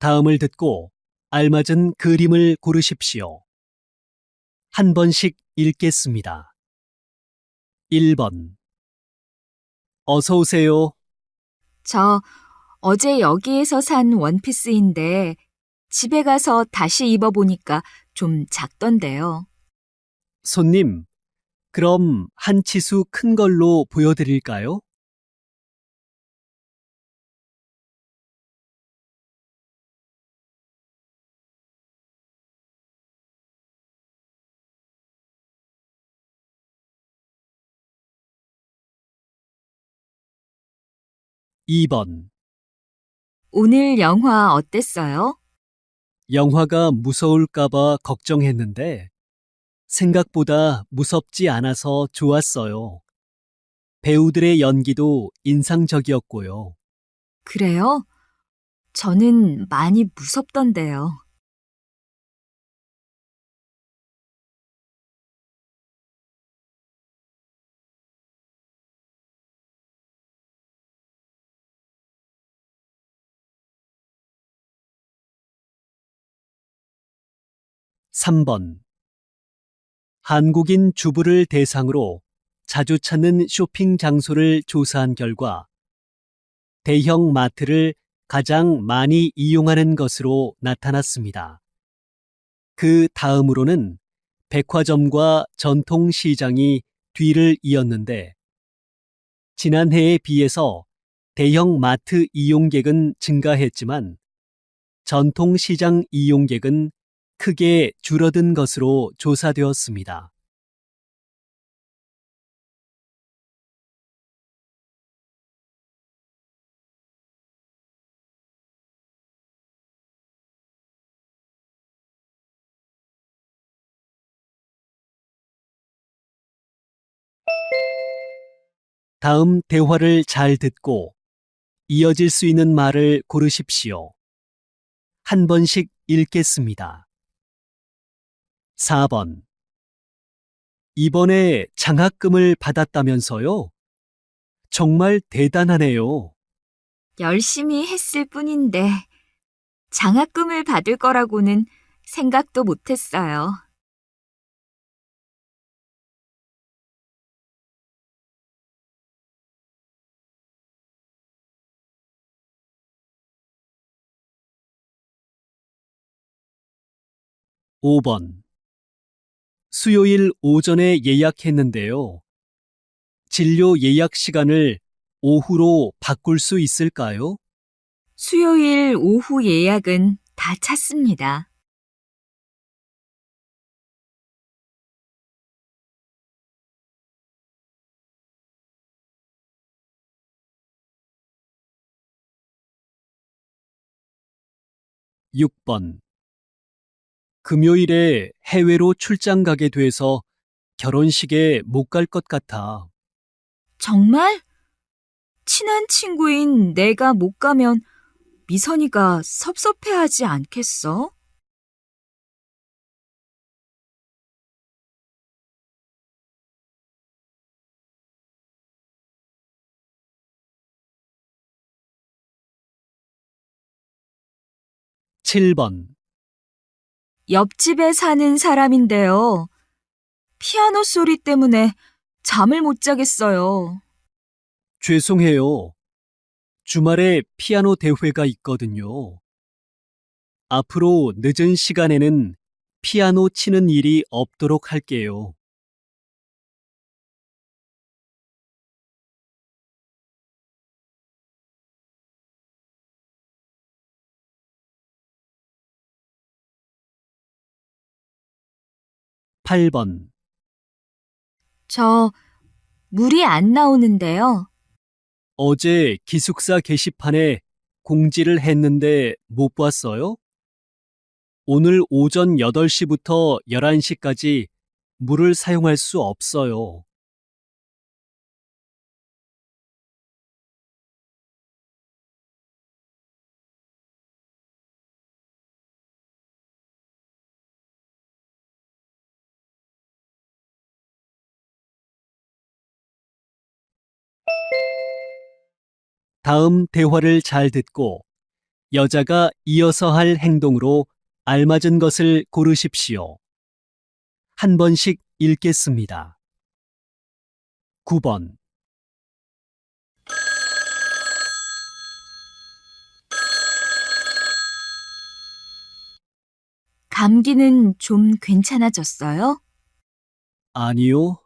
다음을 듣고 알맞은 그림을 고르십시오. 한 번씩 읽겠습니다. 1번. 어서 오세요. 저 어제 여기에서 산 원피스인데 집에 가서 다시 입어보니까 좀 작던데요. 손님, 그럼 한 치수 큰 걸로 보여드릴까요? 2번. 오늘 영화 어땠어요? 영화가 무서울까봐 걱정했는데 생각보다 무섭지 않아서 좋았어요. 배우들의 연기도 인상적이었고요. 그래요? 저는 많이 무섭던데요. 3번. 한국인 주부를 대상으로 자주 찾는 쇼핑 장소를 조사한 결과 대형 마트를 가장 많이 이용하는 것으로 나타났습니다. 그 다음으로는 백화점과 전통시장이 뒤를 이었는데 지난해에 비해서 대형 마트 이용객은 증가했지만 전통시장 이용객은 크게 줄어든 것으로 조사되었습니다. 다음 대화를 잘 듣고 이어질 수 있는 말을 고르십시오. 한 번씩 읽겠습니다. 4번. 이번에 장학금을 받았다면서요? 정말 대단하네요. 열심히 했을 뿐인데 장학금을 받을 거라고는 생각도 못했어요. 5번. 수요일 오전에 예약했는데요. 진료 예약 시간을 오후로 바꿀 수 있을까요? 수요일 오후 예약은 다 찼습니다. 6번. 금요일에 해외로 출장 가게 돼서 결혼식에 못 갈 것 같아. 정말? 친한 친구인 내가 못 가면 미선이가 섭섭해하지 않겠어? 7번. 옆집에 사는 사람인데요. 피아노 소리 때문에 잠을 못 자겠어요. 죄송해요. 주말에 피아노 대회가 있거든요. 앞으로 늦은 시간에는 피아노 치는 일이 없도록 할게요. 8번. 저 물이 안 나오는데요. 어제 기숙사 게시판에 공지를 했는데 못 봤어요? 오늘 오전 8시부터 11시까지 물을 사용할 수 없어요. '다음 대화를 잘 듣고 여자가 이어서 할 행동으로 알맞은 것을 고르십시오. 한 번씩 읽겠습니다. 9번. 감기는 좀 괜찮아졌어요? 아니요.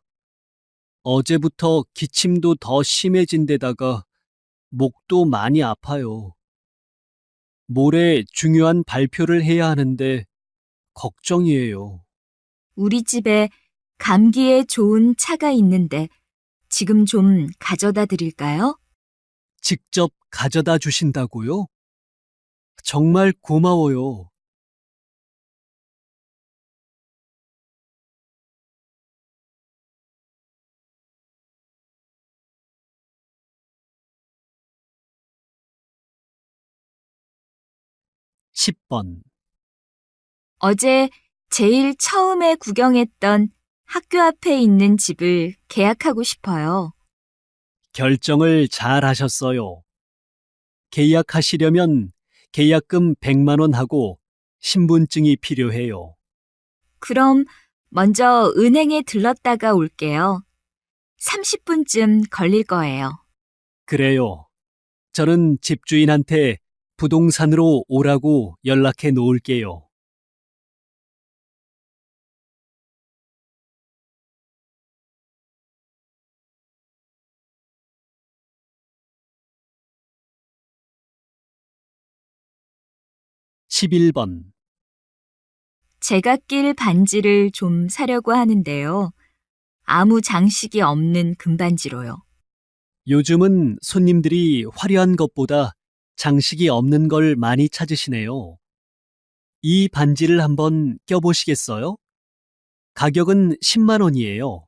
어제부터 기침도 더 심해진 데다가 목도 많이 아파요. 모레 중요한 발표를 해야 하는데 걱정이에요. 우리 집에 감기에 좋은 차가 있는데 지금 좀 가져다 드릴까요? 직접 가져다 주신다고요? 정말 고마워요. (10번) 어제 제일 처음에 구경했던 학교 앞에 있는 집을 계약하고 싶어요. 결정을 잘 하셨어요. 계약하시려면 계약금 100만 원 하고 신분증이 필요해요. 그럼 먼저 은행에 들렀다가 올게요. 30분쯤 걸릴 거예요. 그래요. 저는 집주인한테 부동산으로 오라고 연락해 놓을게요. (11번) 제가 낄 반지를 좀 사려고 하는데요. 아무 장식이 없는 금반지로요. 요즘은 손님들이 화려한 것보다 장식이 없는 걸 많이 찾으시네요. 이 반지를 한번 껴보시겠어요? 가격은 10만 원이에요.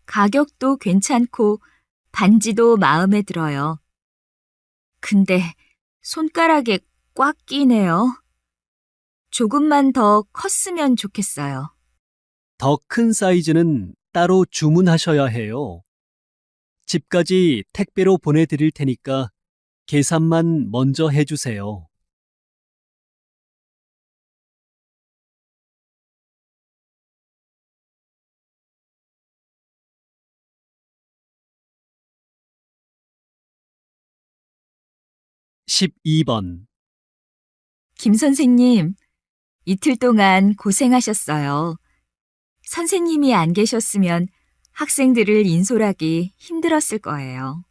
가격도 괜찮고 반지도 마음에 들어요. 근데 손가락에 꽉 끼네요. 조금만 더 컸으면 좋겠어요. 더 큰 사이즈는 따로 주문하셔야 해요. 집까지 택배로 보내드릴 테니까 계산만 먼저 해주세요. (12번) 김 선생님, 이틀 동안 고생하셨어요. 선생님이 안 계셨으면 학생들을 인솔하기 힘들었을 거예요.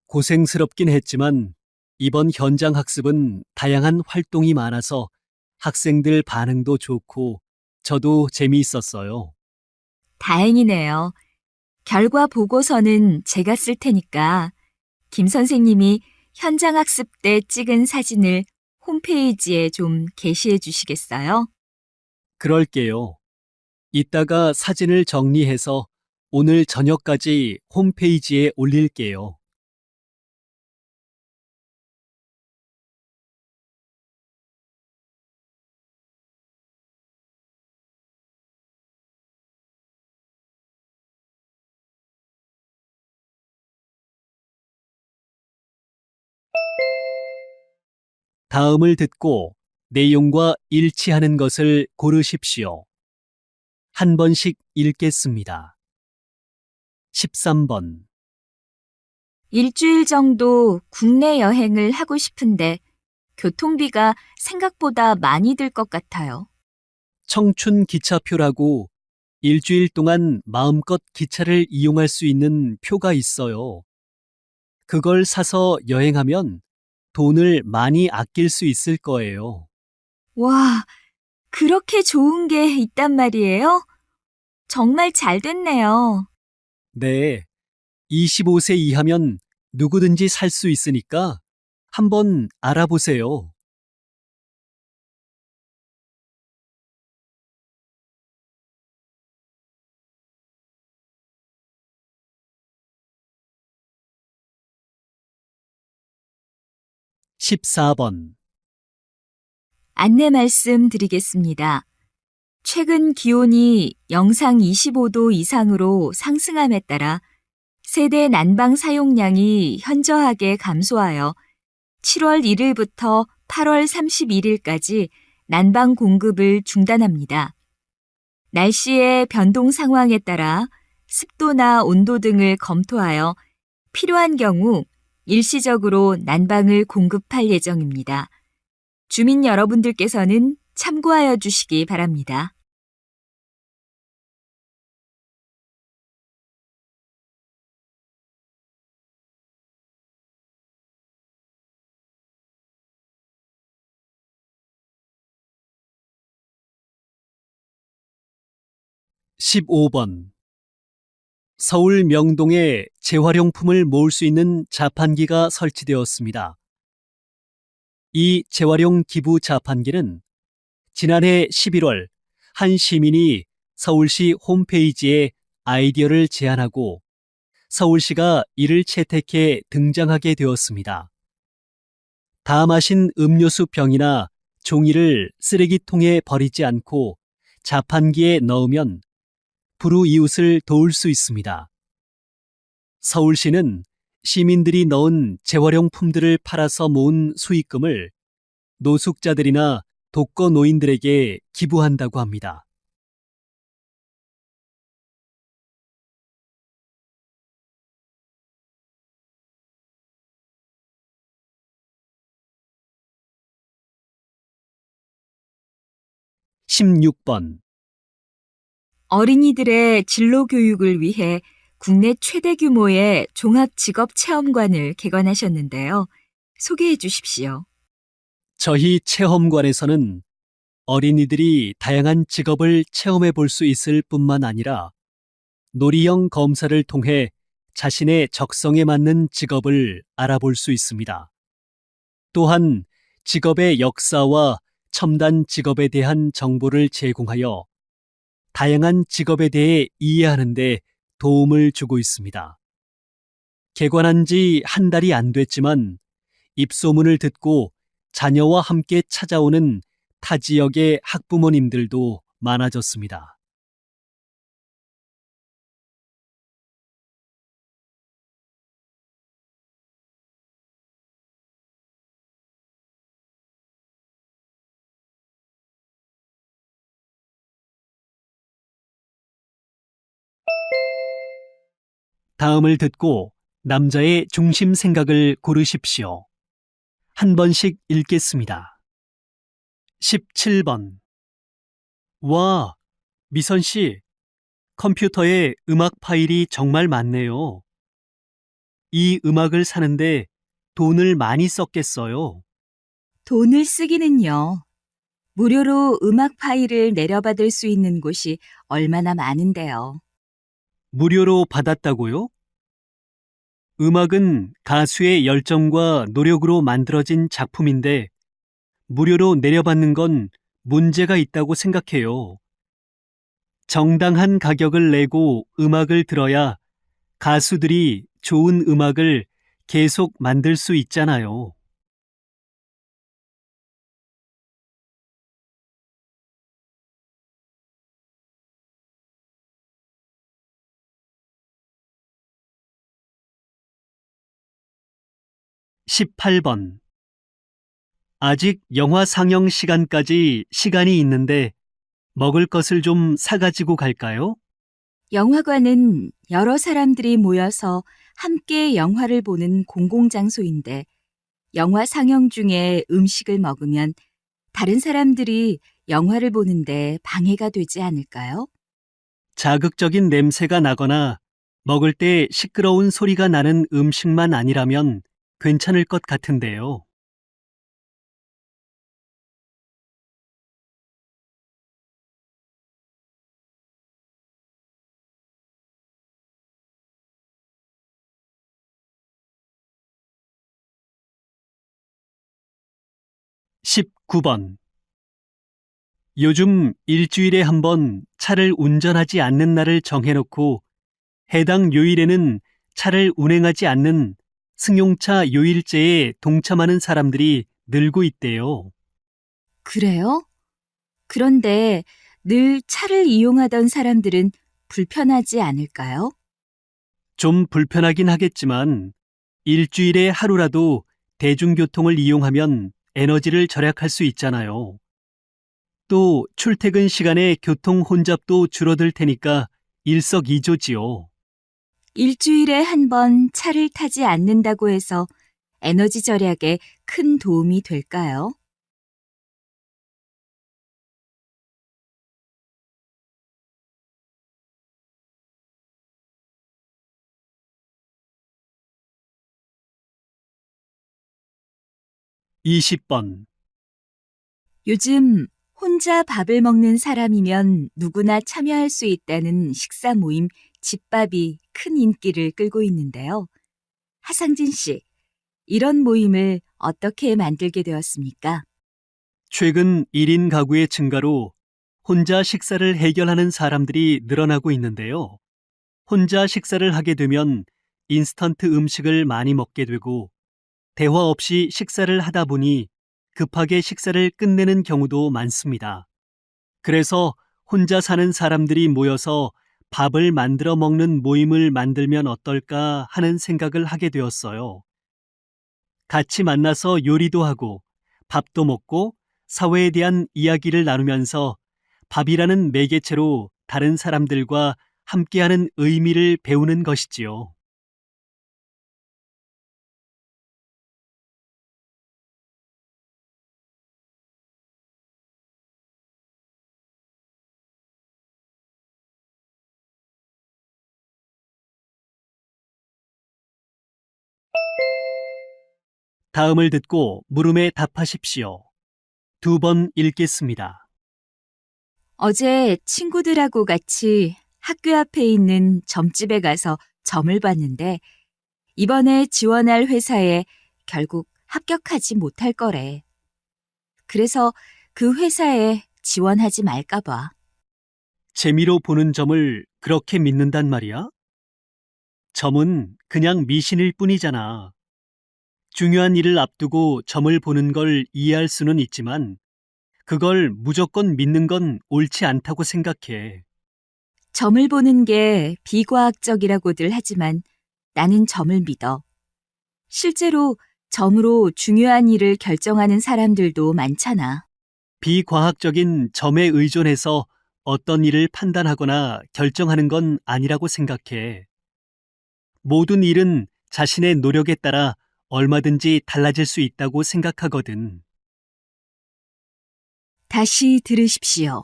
고생스럽긴 했지만 이번 현장 학습은 다양한 활동이 많아서 학생들 반응도 좋고 저도 재미있었어요. 다행이네요. 결과 보고서는 제가 쓸 테니까 김 선생님이 현장 학습 때 찍은 사진을 홈페이지에 좀 게시해 주시겠어요? 그럴게요. 이따가 사진을 정리해서 오늘 저녁까지 홈페이지에 올릴게요. 다음을 듣고 내용과 일치하는 것을 고르십시오. 한 번씩 읽겠습니다. 13번. 일주일 정도 국내 여행을 하고 싶은데 교통비가 생각보다 많이 들 것 같아요. 청춘 기차표라고 일주일 동안 마음껏 기차를 이용할 수 있는 표가 있어요. 그걸 사서 여행하면 돈을 많이 아낄 수 있을 거예요. 와, 그렇게 좋은 게 있단 말이에요? 정말 잘 됐네요. 네, 25세 이하면 누구든지 살 수 있으니까 한번 알아보세요. (14번) 안내 말씀 드리겠습니다. 최근 기온이 영상 25도 이상으로 상승함에 따라 세대 난방 사용량이 현저하게 감소하여 7월 1일부터 8월 31일까지 난방 공급을 중단합니다. 날씨의 변동 상황에 따라 습도나 온도 등을 검토하여 필요한 경우 일시적으로 난방을 공급할 예정입니다. 주민 여러분들께서는 참고하여 주시기 바랍니다. 십오 번 서울 명동에 재활용품을 모을 수 있는 자판기가 설치되었습니다. 이 재활용 기부 자판기는 지난해 11월 한 시민이 서울시 홈페이지에 아이디어를 제안하고 서울시가 이를 채택해 등장하게 되었습니다. 다 마신 음료수 병이나 종이를 쓰레기통에 버리지 않고 자판기에 넣으면 불우이웃을 도울 수 있습니다. 서울시는 시민들이 넣은 재활용품들을 팔아서 모은 수익금을 노숙자들이나 독거노인들에게 기부한다고 합니다. 십육 번 어린이들의 진로 교육을 위해 국내 최대 규모의 종합직업체험관을 개관하셨는데요. 소개해 주십시오. 저희 체험관에서는 어린이들이 다양한 직업을 체험해 볼 수 있을 뿐만 아니라 놀이형 검사를 통해 자신의 적성에 맞는 직업을 알아볼 수 있습니다. 또한 직업의 역사와 첨단 직업에 대한 정보를 제공하여 다양한 직업에 대해 이해하는 데 도움을 주고 있습니다. 개관한 지 한 달이 안 됐지만 입소문을 듣고 자녀와 함께 찾아오는 타 지역의 학부모님들도 많아졌습니다. 다음을 듣고 남자의 중심 생각을 고르십시오. 한 번씩 읽겠습니다. 17번. 와, 미선 씨, 컴퓨터에 음악 파일이 정말 많네요. 이 음악을 사는데 돈을 많이 썼겠어요. 돈을 쓰기는요. 무료로 음악 파일을 내려받을 수 있는 곳이 얼마나 많은데요. 무료로 받았다고요? 음악은 가수의 열정과 노력으로 만들어진 작품인데 무료로 내려받는 건 문제가 있다고 생각해요. 정당한 가격을 내고 음악을 들어야 가수들이 좋은 음악을 계속 만들 수 있잖아요. 십팔 번. 아직 영화 상영 시간까지 시간이 있는데 먹을 것을 좀 사가지고 갈까요? 영화관은 여러 사람들이 모여서 함께 영화를 보는 공공장소인데 영화 상영 중에 음식을 먹으면 다른 사람들이 영화를 보는데 방해가 되지 않을까요? 자극적인 냄새가 나거나 먹을 때 시끄러운 소리가 나는 음식만 아니라면 괜찮을 것 같은데요. 십구 번. 요즘 일주일에 한 번 차를 운전하지 않는 날을 정해놓고 해당 요일에는 차를 운행하지 않는 승용차 요일제에 동참하는 사람들이 늘고 있대요. 그래요? 그런데 늘 차를 이용하던 사람들은 불편하지 않을까요? 좀 불편하긴 하겠지만 일주일에 하루라도 대중교통을 이용하면 에너지를 절약할 수 있잖아요. 또 출퇴근 시간에 교통 혼잡도 줄어들 테니까 일석이조지요. 일주일에 한 번 차를 타지 않는다고 해서 에너지 절약에 큰 도움이 될까요? 이십 번 요즘 혼자 밥을 먹는 사람이면 누구나 참여할 수 있다는 식사 모임 집밥이 큰 인기를 끌고 있는데요. 하상진 씨, 이런 모임을 어떻게 만들게 되었습니까? 최근 1인 가구의 증가로 혼자 식사를 해결하는 사람들이 늘어나고 있는데요. 혼자 식사를 하게 되면 인스턴트 음식을 많이 먹게 되고 대화 없이 식사를 하다 보니 급하게 식사를 끝내는 경우도 많습니다. 그래서 혼자 사는 사람들이 모여서 밥을 만들어 먹는 모임을 만들면 어떨까 하는 생각을 하게 되었어요. 같이 만나서 요리도 하고 밥도 먹고 사회에 대한 이야기를 나누면서 밥이라는 매개체로 다른 사람들과 함께하는 의미를 배우는 것이지요. 다음을 듣고 물음에 답하십시오. 2번 읽겠습니다. 어제 친구들하고 같이 학교 앞에 있는 점집에 가서 점을 봤는데 이번에 지원할 회사에 결국 합격하지 못할 거래. 그래서 그 회사에 지원하지 말까 봐. 재미로 보는 점을 그렇게 믿는단 말이야? 점은 그냥 미신일 뿐이잖아. 중요한 일을 앞두고 점을 보는 걸 이해할 수는 있지만 그걸 무조건 믿는 건 옳지 않다고 생각해. 점을 보는 게 비과학적이라고들 하지만 나는 점을 믿어. 실제로 점으로 중요한 일을 결정하는 사람들도 많잖아. 비과학적인 점에 의존해서 어떤 일을 판단하거나 결정하는 건 아니라고 생각해. 모든 일은 자신의 노력에 따라 얼마든지 달라질 수 있다고 생각하거든. 다시 들으십시오.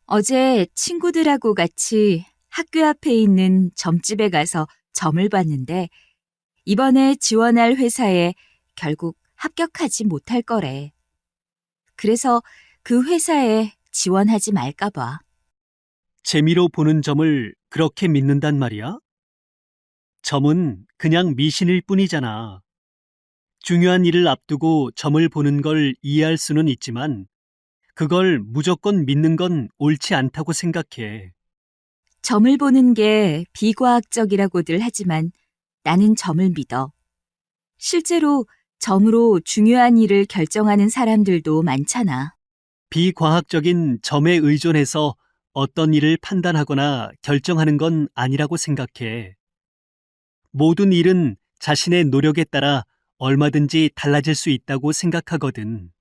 어제 친구들하고 같이 학교 앞에 있는 점집에 가서 점을 봤는데 이번에 지원할 회사에 결국 합격하지 못할 거래. 그래서 그 회사에 지원하지 말까 봐. 재미로 보는 점을 그렇게 믿는단 말이야? 점은 그냥 미신일 뿐이잖아. 중요한 일을 앞두고 점을 보는 걸 이해할 수는 있지만 그걸 무조건 믿는 건 옳지 않다고 생각해. 점을 보는 게 비과학적이라고들 하지만 나는 점을 믿어. 실제로 점으로 중요한 일을 결정하는 사람들도 많잖아. 비과학적인 점에 의존해서 어떤 일을 판단하거나 결정하는 건 아니라고 생각해. 모든 일은 자신의 노력에 따라 얼마든지 달라질 수 있다고 생각하거든.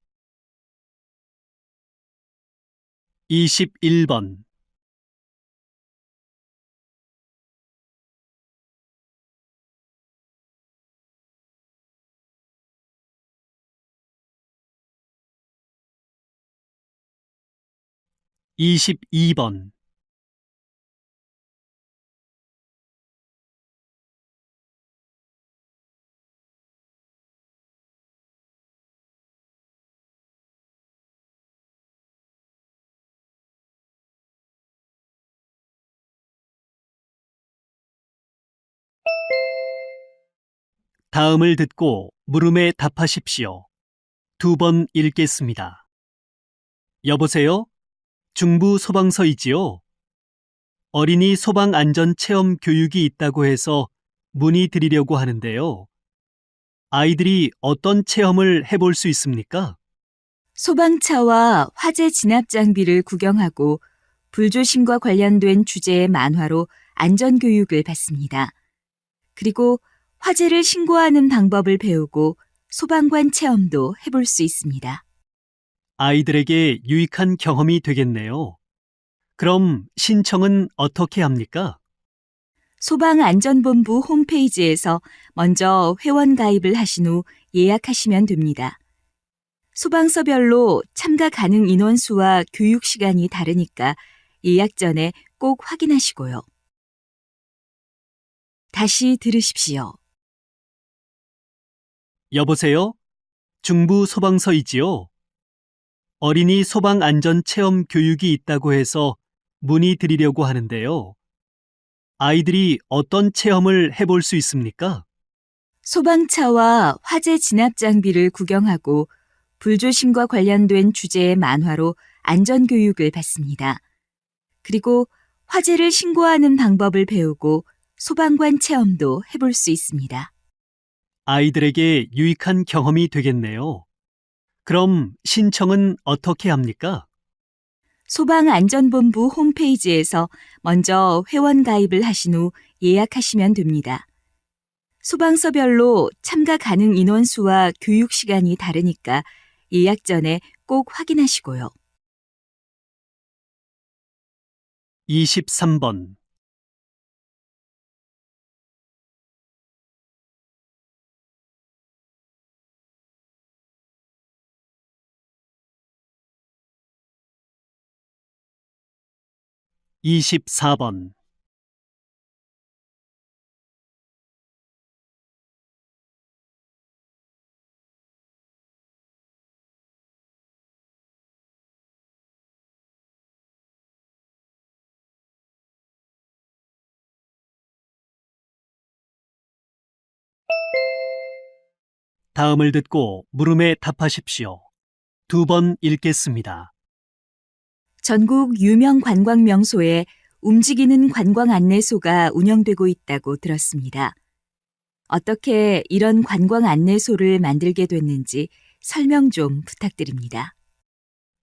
21번. 이십이 번. 다음을 듣고 물음에 답하십시오. 2번 읽겠습니다. 여보세요? 중부 소방서이지요? 어린이 소방 안전 체험 교육이 있다고 해서 문의드리려고 하는데요. 아이들이 어떤 체험을 해볼 수 있습니까? 소방차와 화재 진압 장비를 구경하고 불조심과 관련된 주제의 만화로 안전교육을 받습니다. 그리고 화재를 신고하는 방법을 배우고 소방관 체험도 해볼 수 있습니다. 아이들에게 유익한 경험이 되겠네요. 그럼 신청은 어떻게 합니까? 소방안전본부 홈페이지에서 먼저 회원 가입을 하신 후 예약하시면 됩니다. 소방서별로 참가 가능 인원수와 교육 시간이 다르니까 예약 전에 꼭 확인하시고요. 다시 들으십시오. 여보세요? 중부 소방서이지요? 어린이 소방 안전 체험 교육이 있다고 해서 문의드리려고 하는데요. 아이들이 어떤 체험을 해볼 수 있습니까? 소방차와 화재 진압 장비를 구경하고 불조심과 관련된 주제의 만화로 안전교육을 받습니다. 그리고 화재를 신고하는 방법을 배우고 소방관 체험도 해볼 수 있습니다. 아이들에게 유익한 경험이 되겠네요. 그럼 신청은 어떻게 합니까? 소방안전본부 홈페이지에서 먼저 회원 가입을 하신 후 예약하시면 됩니다. 소방서별로 참가 가능 인원수와 교육 시간이 다르니까 예약 전에 꼭 확인하시고요. 23번. 24번. '다음을 듣고 물음에 답하십시오. 2번 읽겠습니다. 전국 유명 관광 명소에 움직이는 관광 안내소가 운영되고 있다고 들었습니다. 어떻게 이런 관광 안내소를 만들게 됐는지 설명 좀 부탁드립니다.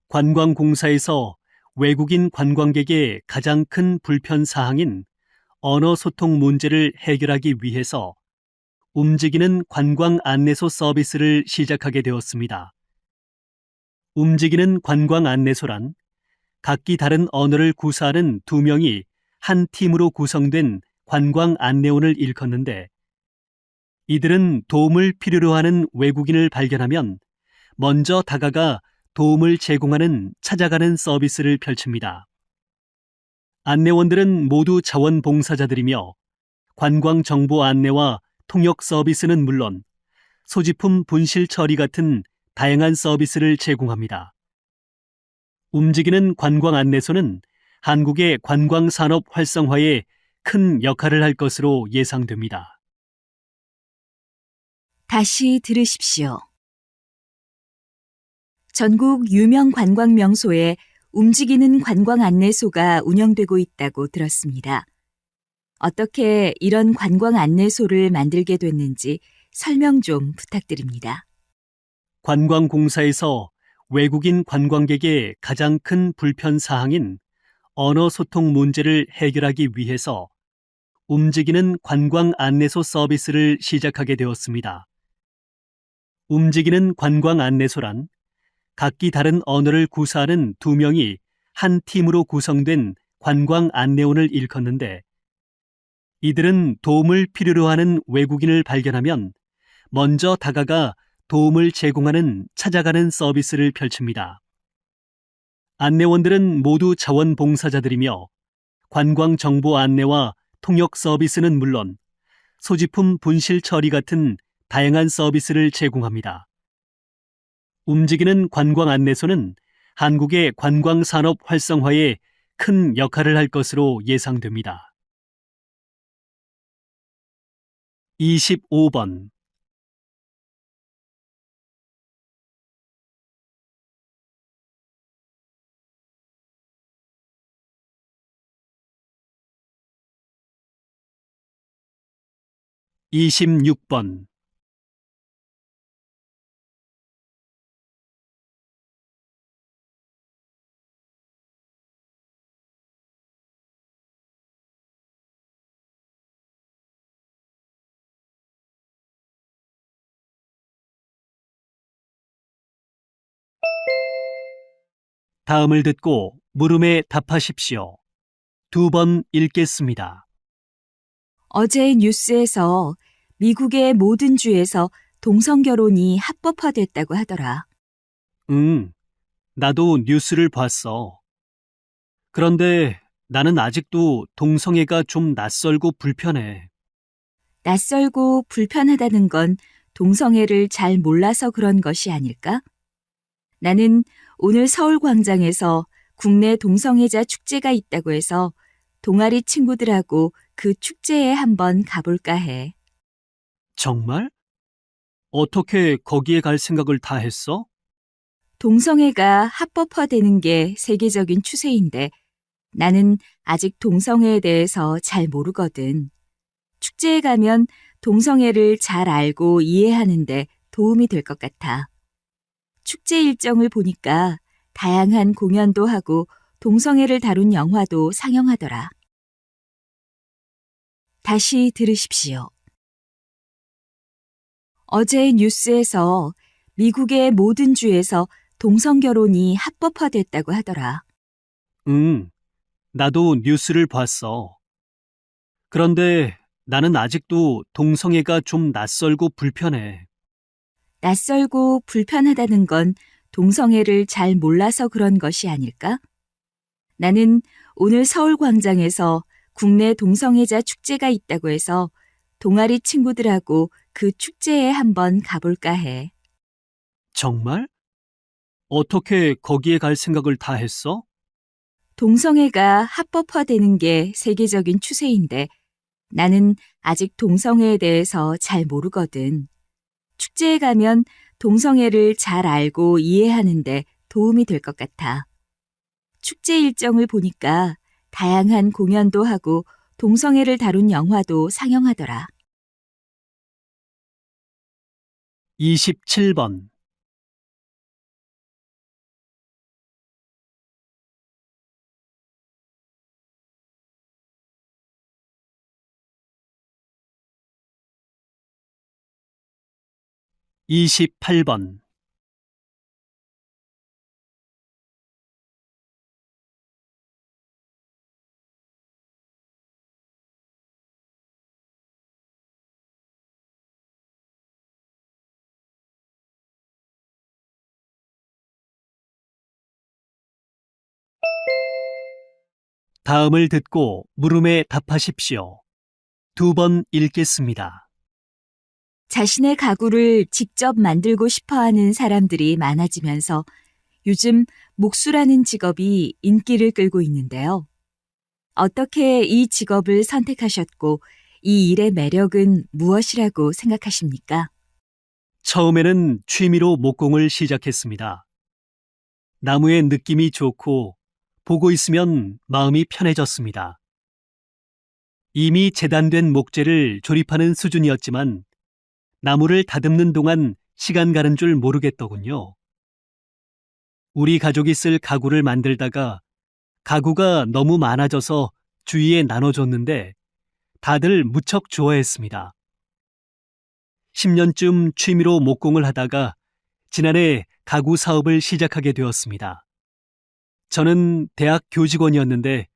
관광공사에서 외국인 관광객의 가장 큰 불편 사항인 언어 소통 문제를 해결하기 위해서 움직이는 관광 안내소 서비스를 시작하게 되었습니다. 움직이는 관광 안내소란 각기 다른 언어를 구사하는 2명이 한 팀으로 구성된 관광 안내원을 일컫는데, 이들은 도움을 필요로 하는 외국인을 발견하면 먼저 다가가 도움을 제공하는 찾아가는 서비스를 펼칩니다. 안내원들은 모두 자원봉사자들이며 관광 정보 안내와 통역 서비스는 물론 소지품 분실 처리 같은 다양한 서비스를 제공합니다. 움직이는 관광 안내소는 한국의 관광 산업 활성화에 큰 역할을 할 것으로 예상됩니다. 다시 들으십시오. 전국 유명 관광 명소에 움직이는 관광 안내소가 운영되고 있다고 들었습니다. 어떻게 이런 관광 안내소를 만들게 됐는지 설명 좀 부탁드립니다. 관광공사에서 외국인 관광객의 가장 큰 불편 사항인 언어 소통 문제를 해결하기 위해서 움직이는 관광 안내소 서비스를 시작하게 되었습니다. 움직이는 관광 안내소란 각기 다른 언어를 구사하는 2명이 한 팀으로 구성된 관광 안내원을 일컫는데, 이들은 도움을 필요로 하는 외국인을 발견하면 먼저 다가가 도움을 제공하는 찾아가는 서비스를 펼칩니다. 안내원들은 모두 자원봉사자들이며 관광 정보 안내와 통역 서비스는 물론 소지품 분실 처리 같은 다양한 서비스를 제공합니다. 움직이는 관광 안내소는 한국의 관광 산업 활성화에 큰 역할을 할 것으로 예상됩니다. 25번. 26번. 다음을 듣고 물음에 답하십시오. 2번 읽겠습니다. 어제 뉴스에서 미국의 모든 주에서 동성 결혼이 합법화됐다고 하더라. 응, 나도 뉴스를 봤어. 그런데 나는 아직도 동성애가 좀 낯설고 불편해. 낯설고 불편하다는 건 동성애를 잘 몰라서 그런 것이 아닐까? 나는 오늘 서울광장에서 국내 동성애자 축제가 있다고 해서 동아리 친구들하고 그 축제에 한번 가볼까 해. 정말? 어떻게 거기에 갈 생각을 다 했어? 동성애가 합법화되는 게 세계적인 추세인데 나는 아직 동성애에 대해서 잘 모르거든. 축제에 가면 동성애를 잘 알고 이해하는데 도움이 될 것 같아. 축제 일정을 보니까 다양한 공연도 하고 동성애를 다룬 영화도 상영하더라. 다시 들으십시오. 어제 뉴스에서 미국의 모든 주에서 동성 결혼이 합법화됐다고 하더라. 응, 나도 뉴스를 봤어. 그런데 나는 아직도 동성애가 좀 낯설고 불편해. 낯설고 불편하다는 건 동성애를 잘 몰라서 그런 것이 아닐까? 나는 오늘 서울광장에서 국내 동성애자 축제가 있다고 해서 동아리 친구들하고 그 축제에 한번 가볼까 해. 정말? 어떻게 거기에 갈 생각을 다 했어? 동성애가 합법화되는 게 세계적인 추세인데 나는 아직 동성애에 대해서 잘 모르거든. 축제에 가면 동성애를 잘 알고 이해하는데 도움이 될 것 같아. 축제 일정을 보니까 다양한 공연도 하고 동성애를 다룬 영화도 상영하더라. 27번. 28번. '다음을 듣고 물음에 답하십시오. 2번 읽겠습니다. 자신의 가구를 직접 만들고 싶어 하는 사람들이 많아지면서 요즘 목수라는 직업이 인기를 끌고 있는데요. 어떻게 이 직업을 선택하셨고 이 일의 매력은 무엇이라고 생각하십니까? 처음에는 취미로 목공을 시작했습니다. 나무의 느낌이 좋고 보고 있으면 마음이 편해졌습니다. 이미 재단된 목재를 조립하는 수준이었지만 나무를 다듬는 동안 시간 가는 줄 모르겠더군요. 우리 가족이 쓸 가구를 만들다가 가구가 너무 많아져서 주위에 나눠줬는데 다들 무척 좋아했습니다. 10년쯤 취미로 목공을 하다가 지난해 가구 사업을 시작하게 되었습니다. 저는 대학 교직원이었는데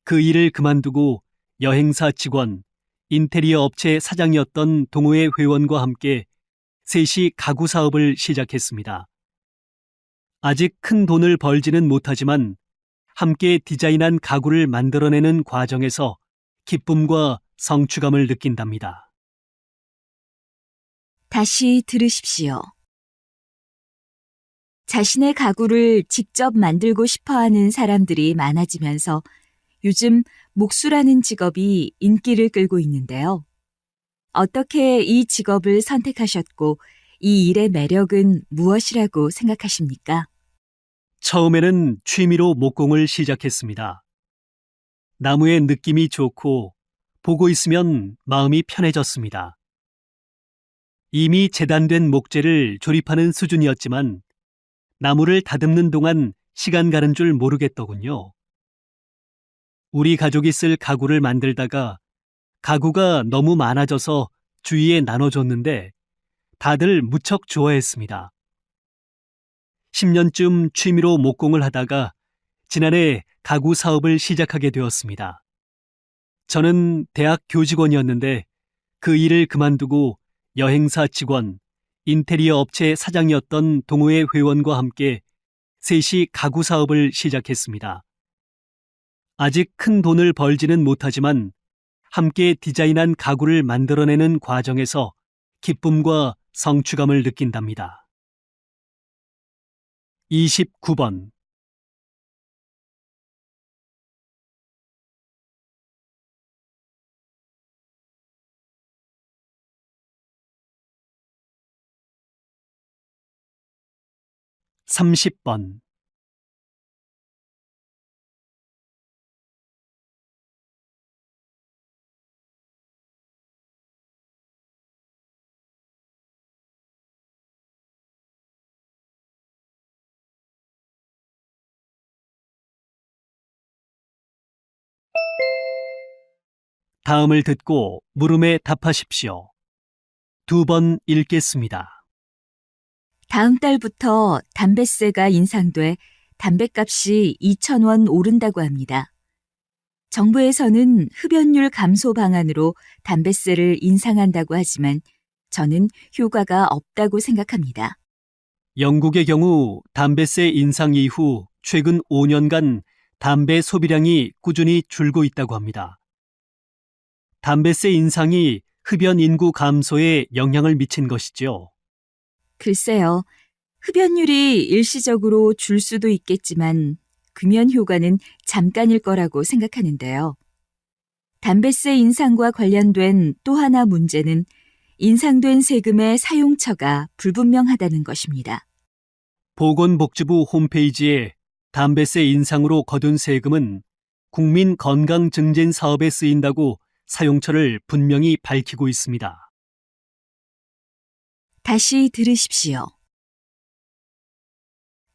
그 일을 그만두고 여행사 직원, 인테리어 업체 사장이었던 동호회 회원과 함께 셋이 가구 사업을 시작했습니다. 아직 큰 돈을 벌지는 못하지만 함께 디자인한 가구를 만들어내는 과정에서 기쁨과 성취감을 느낀답니다. 다시 들으십시오. 자신의 가구를 직접 만들고 싶어 하는 사람들이 많아지면서 요즘 목수라는 직업이 인기를 끌고 있는데요. 어떻게 이 직업을 선택하셨고 이 일의 매력은 무엇이라고 생각하십니까? 처음에는 취미로 목공을 시작했습니다. 나무의 느낌이 좋고 보고 있으면 마음이 편해졌습니다. 이미 재단된 목재를 조립하는 수준이었지만 나무를 다듬는 동안 시간 가는 줄 모르겠더군요. 우리 가족이 쓸 가구를 만들다가 가구가 너무 많아져서 주위에 나눠줬는데 다들 무척 좋아했습니다. 10년쯤 취미로 목공을 하다가 지난해 가구 사업을 시작하게 되었습니다. 저는 대학 교직원이었는데 그 일을 그만두고 여행사 직원, 인테리어 업체 사장이었던 동호회 회원과 함께 셋이 가구 사업을 시작했습니다. 아직 큰 돈을 벌지는 못하지만 함께 디자인한 가구를 만들어내는 과정에서 기쁨과 성취감을 느낀답니다. 29번. 삼십 번. 다음을 듣고 물음에 답하십시오. 2번 읽겠습니다. 다음 달부터 담배세가 인상돼 담배값이 2,000원 오른다고 합니다. 정부에서는 흡연율 감소 방안으로 담배세를 인상한다고 하지만 저는 효과가 없다고 생각합니다. 영국의 경우 담배세 인상 이후 최근 5년간 담배 소비량이 꾸준히 줄고 있다고 합니다. 담배세 인상이 흡연 인구 감소에 영향을 미친 것이죠. 글쎄요, 흡연율이 일시적으로 줄 수도 있겠지만 금연 효과는 잠깐일 거라고 생각하는데요. 담배세 인상과 관련된 또 하나 문제는 인상된 세금의 사용처가 불분명하다는 것입니다. 보건복지부 홈페이지에 담배세 인상으로 거둔 세금은 국민 건강 증진 사업에 쓰인다고 사용처를 분명히 밝히고 있습니다. 다시 들으십시오.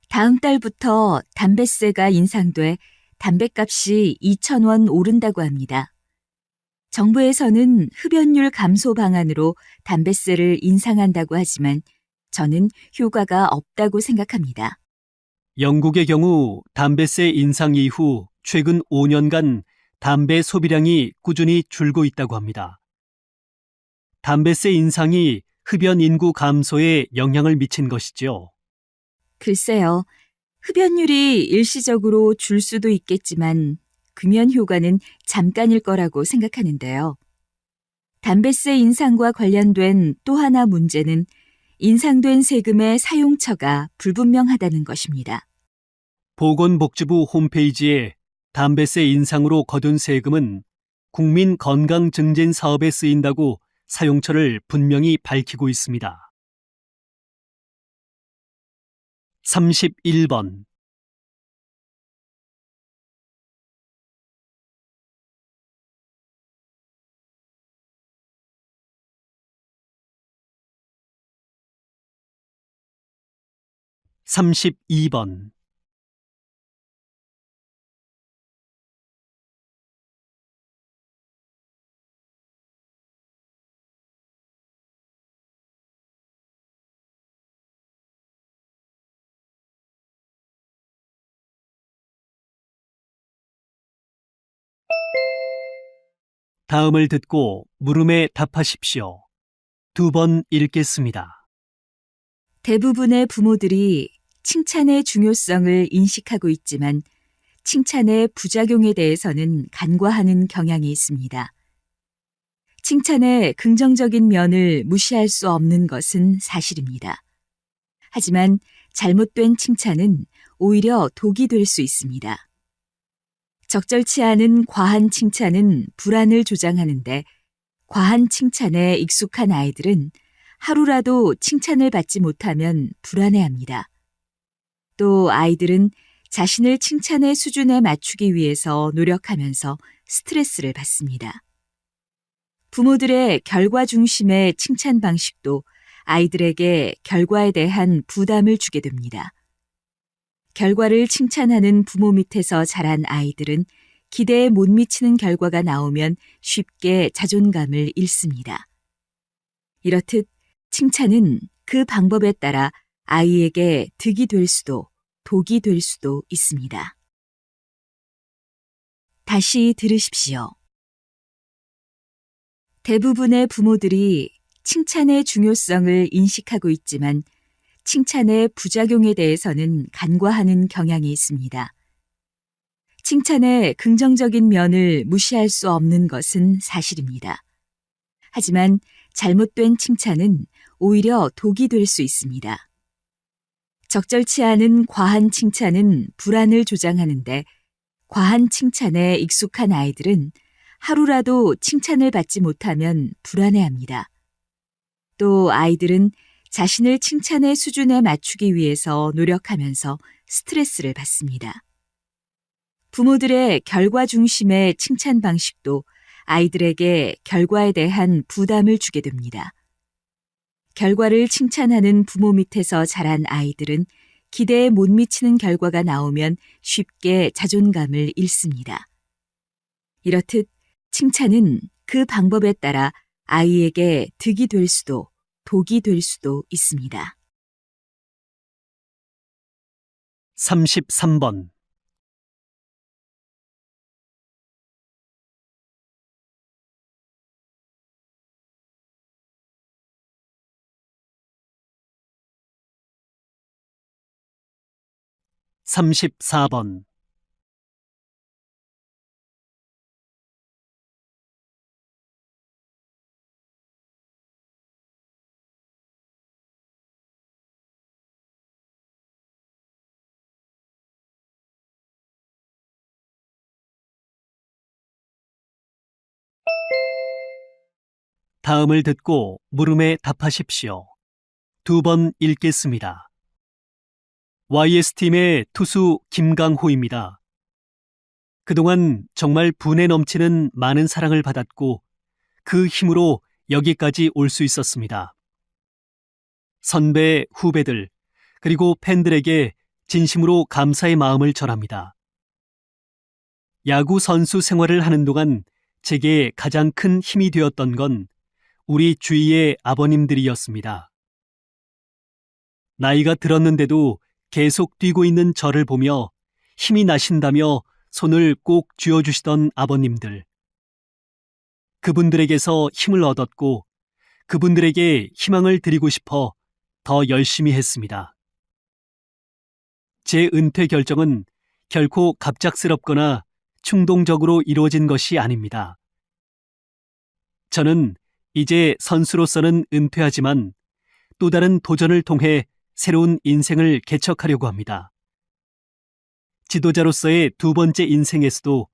다음 달부터 담배세가 인상돼 담배값이 2,000원 오른다고 합니다. 정부에서는 흡연율 감소 방안으로 담배세를 인상한다고 하지만 저는 효과가 없다고 생각합니다. 영국의 경우 담배세 인상 이후 최근 5년간 담배 소비량이 꾸준히 줄고 있다고 합니다. 담배세 인상이 흡연 인구 감소에 영향을 미친 것이죠. 글쎄요, 흡연율이 일시적으로 줄 수도 있겠지만 금연 효과는 잠깐일 거라고 생각하는데요. 담배세 인상과 관련된 또 하나 문제는 인상된 세금의 사용처가 불분명하다는 것입니다. 보건복지부 홈페이지에 담배세 인상으로 거둔 세금은 국민 건강 증진 사업에 쓰인다고 사용처를 분명히 밝히고 있습니다. 31번. 32번. '다음을 듣고 물음에 답하십시오. 2번 읽겠습니다. 대부분의 부모들이 칭찬의 중요성을 인식하고 있지만 칭찬의 부작용에 대해서는 간과하는 경향이 있습니다. 칭찬의 긍정적인 면을 무시할 수 없는 것은 사실입니다. 하지만 잘못된 칭찬은 오히려 독이 될 수 있습니다. 적절치 않은 과한 칭찬은 불안을 조장하는데 과한 칭찬에 익숙한 아이들은 하루라도 칭찬을 받지 못하면 불안해합니다. 또 아이들은 자신을 칭찬의 수준에 맞추기 위해서 노력하면서 스트레스를 받습니다. 부모들의 결과 중심의 칭찬 방식도 아이들에게 결과에 대한 부담을 주게 됩니다. 결과를 칭찬하는 부모 밑에서 자란 아이들은 기대에 못 미치는 결과가 나오면 쉽게 자존감을 잃습니다. 이렇듯 칭찬은 그 방법에 따라 아이에게 득이 될 수도 독이 될 수도 있습니다. 다시 들으십시오. 대부분의 부모들이 칭찬의 중요성을 인식하고 있지만 칭찬의 부작용에 대해서는 간과하는 경향이 있습니다. 칭찬의 긍정적인 면을 무시할 수 없는 것은 사실입니다. 하지만 잘못된 칭찬은 오히려 독이 될 수 있습니다. 적절치 않은 과한 칭찬은 불안을 조장하는데 과한 칭찬에 익숙한 아이들은 하루라도 칭찬을 받지 못하면 불안해합니다. 또 아이들은 자신을 칭찬의 수준에 맞추기 위해서 노력하면서 스트레스를 받습니다. 부모들의 결과 중심의 칭찬 방식도 아이들에게 결과에 대한 부담을 주게 됩니다. 결과를 칭찬하는 부모 밑에서 자란 아이들은 기대에 못 미치는 결과가 나오면 쉽게 자존감을 잃습니다. 이렇듯 칭찬은 그 방법에 따라 아이에게 득이 될 수도 독이 될 수도 있습니다. 33번. 34번. '다음을 듣고 물음에 답하십시오. 2번 읽겠습니다. YS팀의 투수 김강호입니다. 그동안 정말 분에 넘치는 많은 사랑을 받았고 그 힘으로 여기까지 올 수 있었습니다. 선배, 후배들, 그리고 팬들에게 진심으로 감사의 마음을 전합니다. 야구 선수 생활을 하는 동안 제게 가장 큰 힘이 되었던 건 우리 주위의 아버님들이었습니다. 나이가 들었는데도 계속 뛰고 있는 저를 보며 힘이 나신다며 손을 꼭 쥐어주시던 아버님들. 그분들에게서 힘을 얻었고 그분들에게 희망을 드리고 싶어 더 열심히 했습니다. 제 은퇴 결정은 결코 갑작스럽거나 충동적으로 이루어진 것이 아닙니다. 저는 이제 선수로서는 은퇴하지만 또 다른 도전을 통해 새로운 인생을 개척하려고 합니다. 지도자로서의 2번째 인생에서도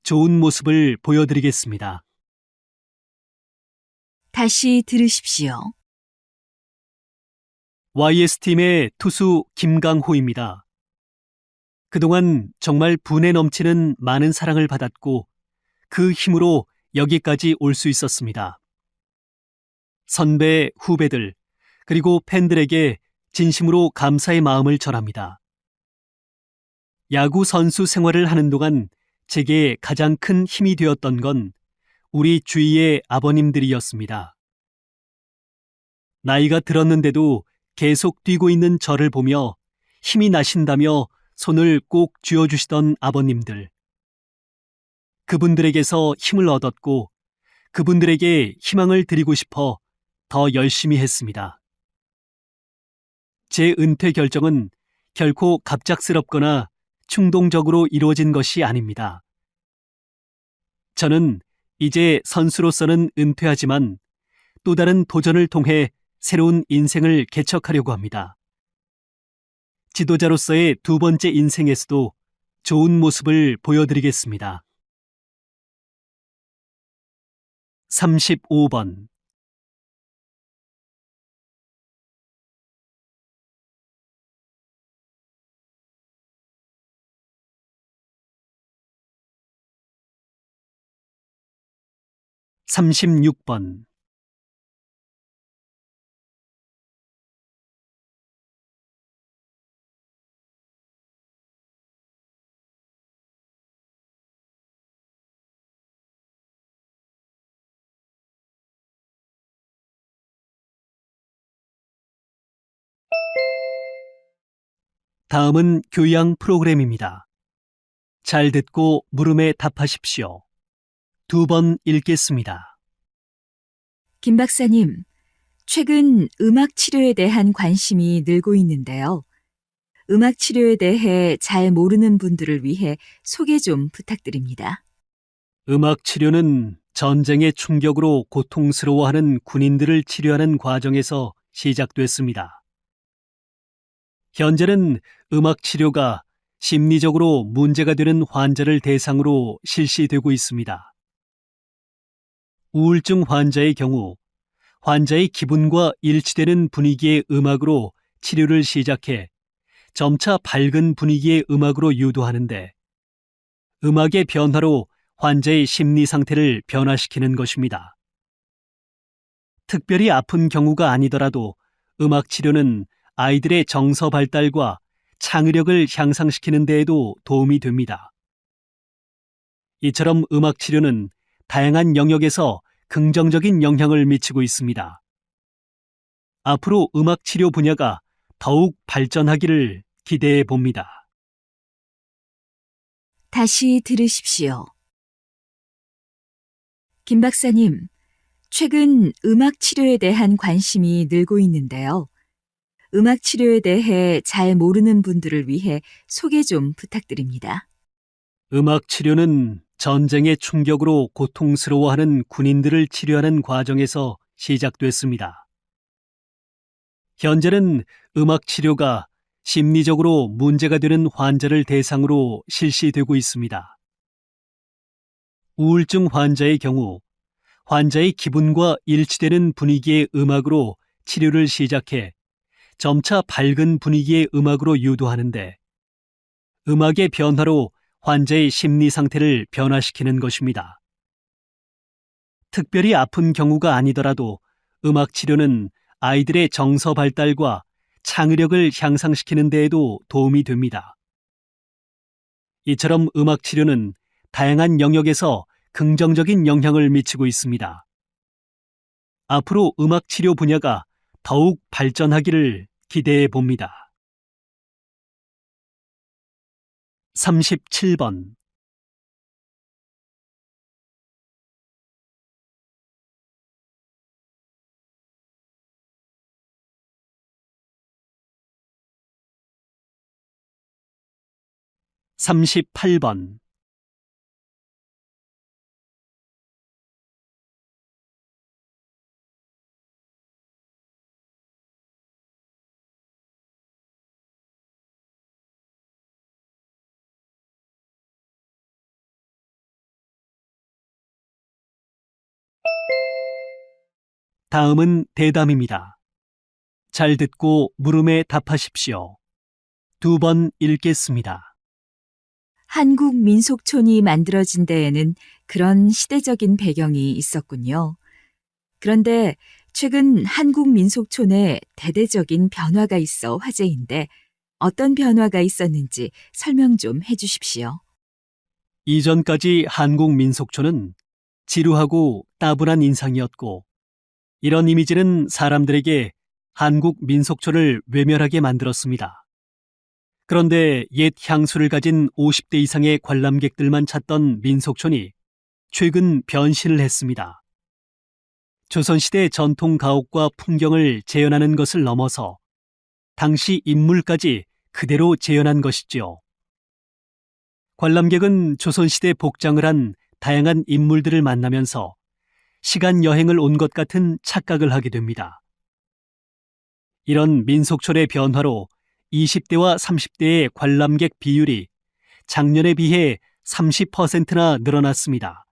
좋은 모습을 보여드리겠습니다. 다시 들으십시오. YS팀의 투수 김강호입니다. 그동안 정말 분에 넘치는 많은 사랑을 받았고 그 힘으로 여기까지 올 수 있었습니다. 선배, 후배들, 그리고 팬들에게 진심으로 감사의 마음을 전합니다. 야구 선수 생활을 하는 동안 제게 가장 큰 힘이 되었던 건 우리 주위의 아버님들이었습니다. 나이가 들었는데도 계속 뛰고 있는 저를 보며 힘이 나신다며 손을 꼭 쥐어주시던 아버님들. 그분들에게서 힘을 얻었고 그분들에게 희망을 드리고 싶어 더 열심히 했습니다. 제 은퇴 결정은 결코 갑작스럽거나 충동적으로 이루어진 것이 아닙니다. 저는 이제 선수로서는 은퇴하지만 또 다른 도전을 통해 새로운 인생을 개척하려고 합니다. 지도자로서의 2번째 인생에서도 좋은 모습을 보여드리겠습니다. 35번. 36번. '다음은 교양 프로그램입니다. 잘 듣고 물음에 답하십시오. 2번 읽겠습니다. 김 박사님, 최근 음악 치료에 대한 관심이 늘고 있는데요. 음악 치료에 대해 잘 모르는 분들을 위해 소개 좀 부탁드립니다. 음악 치료는 전쟁의 충격으로 고통스러워하는 군인들을 치료하는 과정에서 시작됐습니다. 현재는 음악 치료가 심리적으로 문제가 되는 환자를 대상으로 실시되고 있습니다. 우울증 환자의 경우 환자의 기분과 일치되는 분위기의 음악으로 치료를 시작해 점차 밝은 분위기의 음악으로 유도하는데 음악의 변화로 환자의 심리 상태를 변화시키는 것입니다. 특별히 아픈 경우가 아니더라도 음악 치료는 아이들의 정서 발달과 창의력을 향상시키는 데에도 도움이 됩니다. 이처럼 음악 치료는 다양한 영역에서 긍정적인 영향을 미치고 있습니다. 앞으로 음악 치료 분야가 더욱 발전하기를 기대해 봅니다. 다시 들으십시오. 김 박사님, 최근 음악 치료에 대한 관심이 늘고 있는데요. 음악 치료에 대해 잘 모르는 분들을 위해 소개 좀 부탁드립니다. 음악 치료는 전쟁의 충격으로 고통스러워하는 군인들을 치료하는 과정에서 시작됐습니다. 현재는 음악 치료가 심리적으로 문제가 되는 환자를 대상으로 실시되고 있습니다. 우울증 환자의 경우 환자의 기분과 일치되는 분위기의 음악으로 치료를 시작해 점차 밝은 분위기의 음악으로 유도하는데 음악의 변화로 환자의 심리 상태를 변화시키는 것입니다. 특별히 아픈 경우가 아니더라도 음악 치료는 아이들의 정서 발달과 창의력을 향상시키는 데에도 도움이 됩니다. 이처럼 음악 치료는 다양한 영역에서 긍정적인 영향을 미치고 있습니다. 앞으로 음악 치료 분야가 더욱 발전하기를 기대해 봅니다. 37번 38번 '다음은 대담입니다. 잘 듣고 물음에 답하십시오. 2번 읽겠습니다. 한국 민속촌이 만들어진 데에는 그런 시대적인 배경이 있었군요. 그런데 최근 한국 민속촌에 대대적인 변화가 있어 화제인데 어떤 변화가 있었는지 설명 좀 해주십시오. 이전까지 한국 민속촌은 지루하고 따분한 인상이었고 이런 이미지는 사람들에게 한국 민속촌을 외면하게 만들었습니다. 그런데 옛 향수를 가진 50대 이상의 관람객들만 찾던 민속촌이 최근 변신을 했습니다. 조선시대 전통 가옥과 풍경을 재현하는 것을 넘어서 당시 인물까지 그대로 재현한 것이지요. 관람객은 조선시대 복장을 한 다양한 인물들을 만나면서 시간 여행을 온 것 같은 착각을 하게 됩니다. 이런 민속촌의 변화로 20대와 30대의 관람객 비율이 작년에 비해 30%나 늘어났습니다.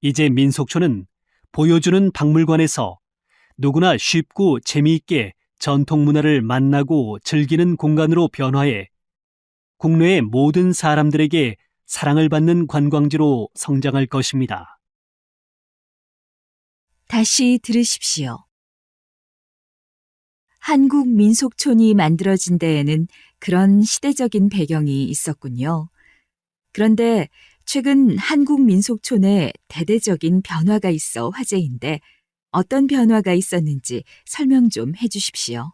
이제 민속촌은 보여주는 박물관에서 누구나 쉽고 재미있게 전통 문화를 만나고 즐기는 공간으로 변화해 국내의 모든 사람들에게 사랑을 받는 관광지로 성장할 것입니다. 다시 들으십시오. 한국 민속촌이 만들어진 데에는 그런 시대적인 배경이 있었군요. 그런데 최근 한국 민속촌에 대대적인 변화가 있어 화제인데 어떤 변화가 있었는지 설명 좀 해주십시오.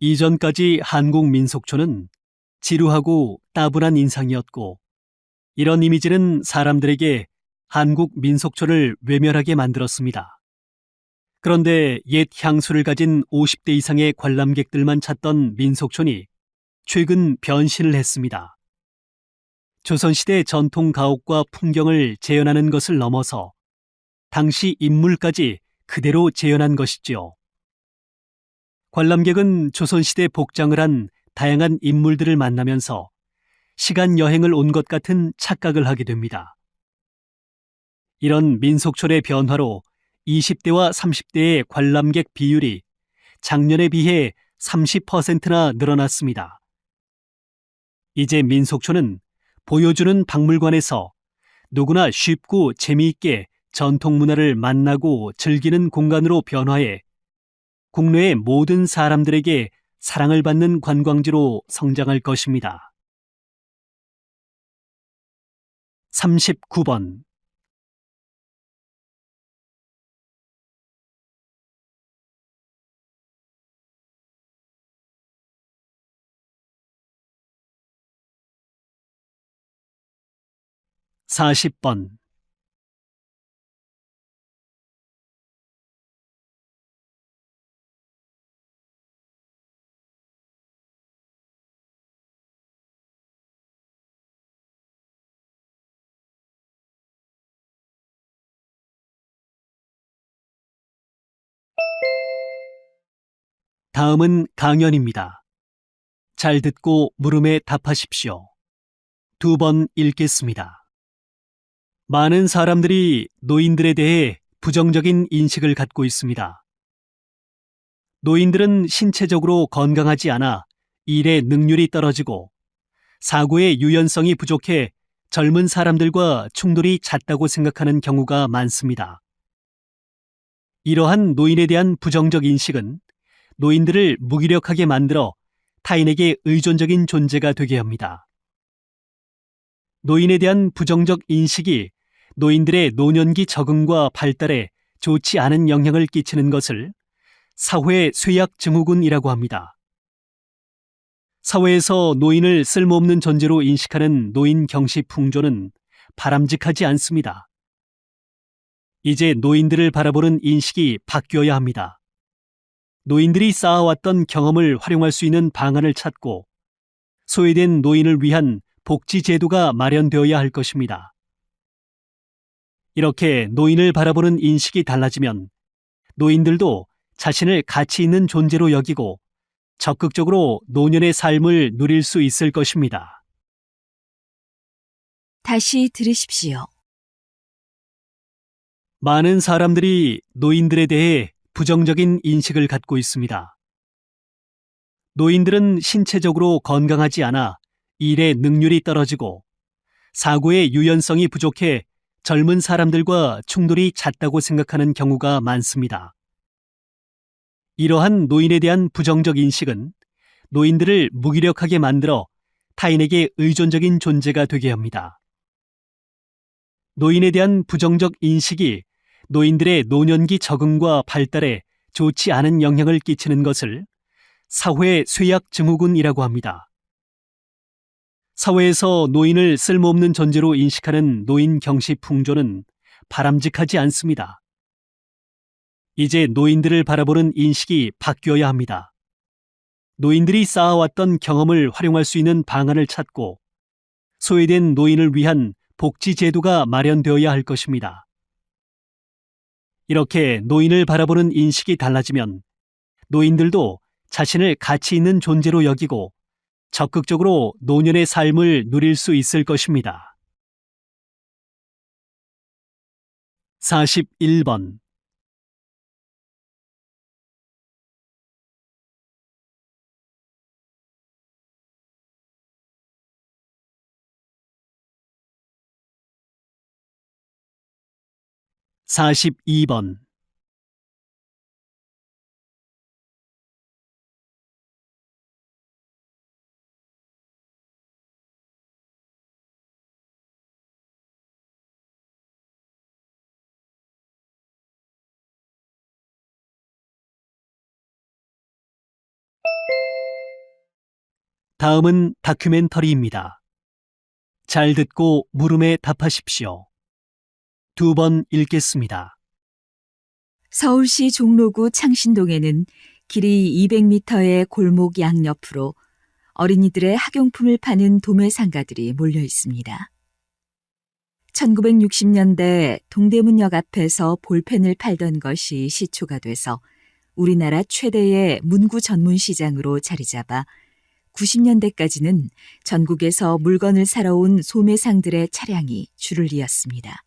이전까지 한국 민속촌은 지루하고 따분한 인상이었고, 이런 이미지는 사람들에게 한국 민속촌을 외면하게 만들었습니다. 그런데 옛 향수를 가진 50대 이상의 관람객들만 찾던 민속촌이 최근 변신을 했습니다. 조선시대 전통 가옥과 풍경을 재현하는 것을 넘어서 당시 인물까지 그대로 재현한 것이지요. 관람객은 조선시대 복장을 한 다양한 인물들을 만나면서 시간 여행을 온 것 같은 착각을 하게 됩니다. 이런 민속촌의 변화로 20대와 30대의 관람객 비율이 작년에 비해 30%나 늘어났습니다. 이제 민속촌은 보여주는 박물관에서 누구나 쉽고 재미있게 전통 문화를 만나고 즐기는 공간으로 변화해 국내의 모든 사람들에게 사랑을 받는 관광지로 성장할 것입니다. 39번. 40번. '다음은 강연입니다. 잘 듣고 물음에 답하십시오. 2번 읽겠습니다. 많은 사람들이 노인들에 대해 부정적인 인식을 갖고 있습니다. 노인들은 신체적으로 건강하지 않아 일의 능률이 떨어지고 사고의 유연성이 부족해 젊은 사람들과 충돌이 잦다고 생각하는 경우가 많습니다. 이러한 노인에 대한 부정적 인식은 노인들을 무기력하게 만들어 타인에게 의존적인 존재가 되게 합니다. 노인에 대한 부정적 인식이 노인들의 노년기 적응과 발달에 좋지 않은 영향을 끼치는 것을 사회 쇠약 증후군이라고 합니다. 사회에서 노인을 쓸모없는 존재로 인식하는 노인 경시 풍조는 바람직하지 않습니다. 이제 노인들을 바라보는 인식이 바뀌어야 합니다. 노인들이 쌓아왔던 경험을 활용할 수 있는 방안을 찾고 소외된 노인을 위한 복지 제도가 마련되어야 할 것입니다. 이렇게 노인을 바라보는 인식이 달라지면 노인들도 자신을 가치 있는 존재로 여기고 적극적으로 노년의 삶을 누릴 수 있을 것입니다. 다시 들으십시오. 많은 사람들이 노인들에 대해 부정적인 인식을 갖고 있습니다. 노인들은 신체적으로 건강하지 않아 일의 능률이 떨어지고 사고의 유연성이 부족해 젊은 사람들과 충돌이 잦다고 생각하는 경우가 많습니다. 이러한 노인에 대한 부정적 인식은 노인들을 무기력하게 만들어 타인에게 의존적인 존재가 되게 합니다. 노인에 대한 부정적 인식이 노인들의 노년기 적응과 발달에 좋지 않은 영향을 끼치는 것을 사회 쇠약 증후군이라고 합니다. 사회에서 노인을 쓸모없는 존재로 인식하는 노인 경시 풍조는 바람직하지 않습니다. 이제 노인들을 바라보는 인식이 바뀌어야 합니다. 노인들이 쌓아왔던 경험을 활용할 수 있는 방안을 찾고 소외된 노인을 위한 복지 제도가 마련되어야 할 것입니다. 이렇게 노인을 바라보는 인식이 달라지면 노인들도 자신을 가치 있는 존재로 여기고 적극적으로 노년의 삶을 누릴 수 있을 것입니다. 41번. 42번. 다음은 다큐멘터리입니다. 잘 듣고 물음에 답하십시오. 2번 읽겠습니다. 서울시 종로구 창신동에는 길이 200m의 골목 양옆으로 어린이들의 학용품을 파는 도매상가들이 몰려 있습니다. 1960년대 동대문역 앞에서 볼펜을 팔던 것이 시초가 돼서 우리나라 최대의 문구 전문 시장으로 자리 잡아 90년대까지는 전국에서 물건을 사러 온 소매상들의 차량이 줄을 이었습니다.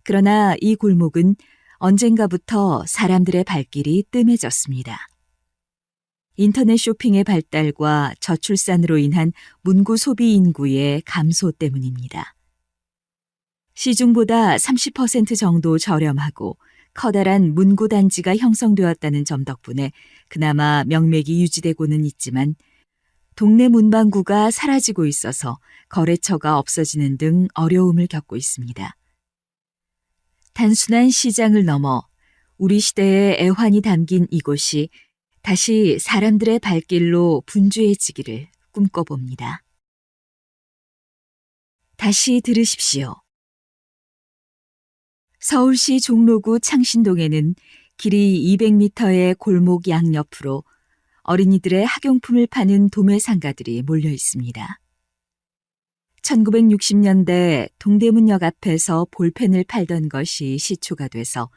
그러나 이 골목은 언젠가부터 사람들의 발길이 뜸해졌습니다. 인터넷 쇼핑의 발달과 저출산으로 인한 문구 소비 인구의 감소 때문입니다. 시중보다 30% 정도 저렴하고 커다란 문구 단지가 형성되었다는 점 덕분에 그나마 명맥이 유지되고는 있지만 동네 문방구가 사라지고 있어서 거래처가 없어지는 등 어려움을 겪고 있습니다. 단순한 시장을 넘어 우리 시대의 애환이 담긴 이곳이 다시 사람들의 발길로 분주해지기를 꿈꿔봅니다. 다시 들으십시오. 서울시 종로구 창신동에는 길이 200m의 골목 양옆으로 어린이들의 학용품을 파는 도매상가들이 몰려 있습니다. 1960년대 동대문역 앞에서 볼펜을 팔던 것이 시초가 돼서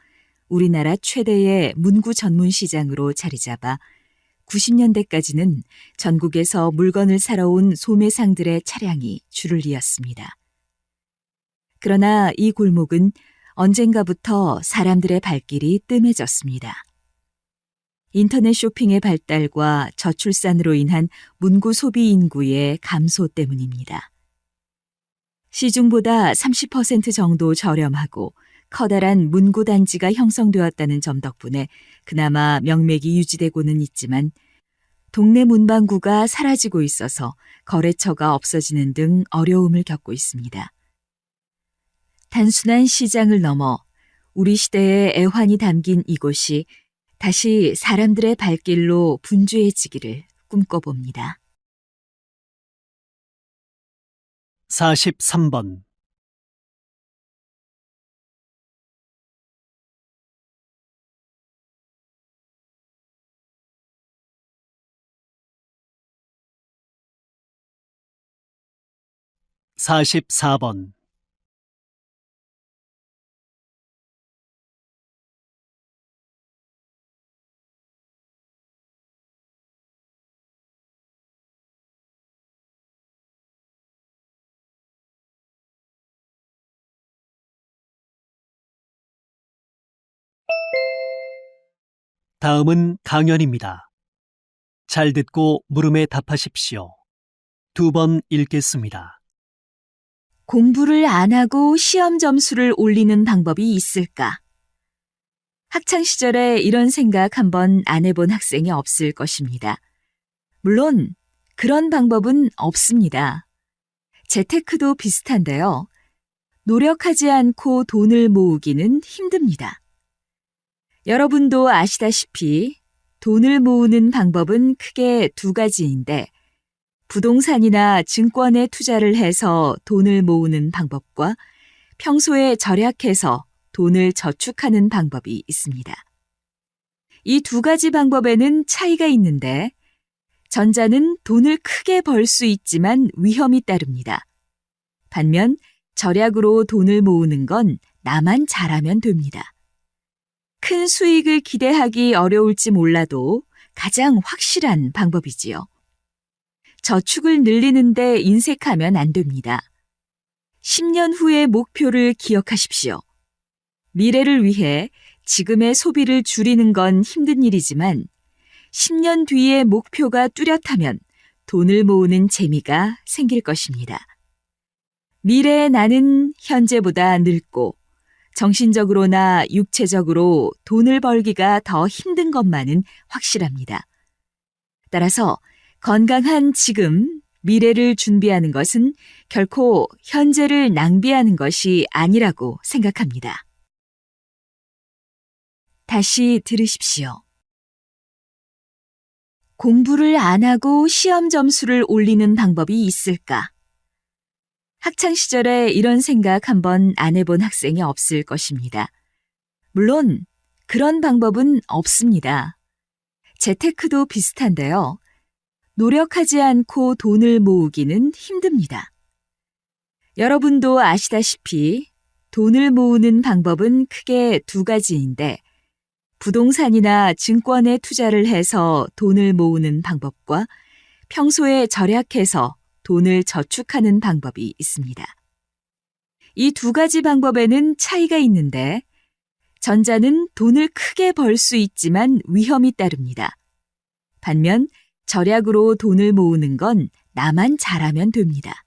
우리나라 최대의 문구 전문 시장으로 자리 잡아 90년대까지는 전국에서 물건을 사러 온 소매상들의 차량이 줄을 이었습니다. 그러나 이 골목은 언젠가부터 사람들의 발길이 뜸해졌습니다. 인터넷 쇼핑의 발달과 저출산으로 인한 문구 소비 인구의 감소 때문입니다. 시중보다 30% 정도 저렴하고 커다란 문구 단지가 형성되었다는 점 덕분에 그나마 명맥이 유지되고는 있지만 동네 문방구가 사라지고 있어서 거래처가 없어지는 등 어려움을 겪고 있습니다. 단순한 시장을 넘어 우리 시대의 애환이 담긴 이곳이 다시 사람들의 발길로 분주해지기를 꿈꿔봅니다. 43번 (44번) 다음은 강연입니다. 잘 듣고 물음에 답하십시오. 2번 읽겠습니다. 공부를 안 하고 시험 점수를 올리는 방법이 있을까? 학창시절에 이런 생각 한번 안 해본 학생이 없을 것입니다. 물론 그런 방법은 없습니다. 재테크도 비슷한데요. 노력하지 않고 돈을 모으기는 힘듭니다. 여러분도 아시다시피 돈을 모으는 방법은 크게 두 가지인데 부동산이나 증권에 투자를 해서 돈을 모으는 방법과 평소에 절약해서 돈을 저축하는 방법이 있습니다. 이 두 가지 방법에는 차이가 있는데 전자는 돈을 크게 벌 수 있지만 위험이 따릅니다. 반면 절약으로 돈을 모으는 건 나만 잘하면 됩니다. 큰 수익을 기대하기 어려울지 몰라도 가장 확실한 방법이지요. 저축을 늘리는데 인색하면 안 됩니다. 10년 후의 목표를 기억하십시오. 미래를 위해 지금의 소비를 줄이는 건 힘든 일이지만 10년 뒤의 목표가 뚜렷하면 돈을 모으는 재미가 생길 것입니다. 미래의 나는 현재보다 늙고 정신적으로나 육체적으로 돈을 벌기가 더 힘든 것만은 확실합니다. 따라서 건강한 지금, 미래를 준비하는 것은 결코 현재를 낭비하는 것이 아니라고 생각합니다. 다시 들으십시오. 공부를 안 하고 시험 점수를 올리는 방법이 있을까? 학창 시절에 이런 생각 한번 안 해본 학생이 없을 것입니다. 물론 그런 방법은 없습니다. 재테크도 비슷한데요. 노력하지 않고 돈을 모으기는 힘듭니다. 여러분도 아시다시피 돈을 모으는 방법은 크게 두 가지인데 부동산이나 증권에 투자를 해서 돈을 모으는 방법과 평소에 절약해서 돈을 저축하는 방법이 있습니다. 이 두 가지 방법에는 차이가 있는데 전자는 돈을 크게 벌 수 있지만 위험이 따릅니다. 반면 절약으로 돈을 모으는 건 나만 잘하면 됩니다.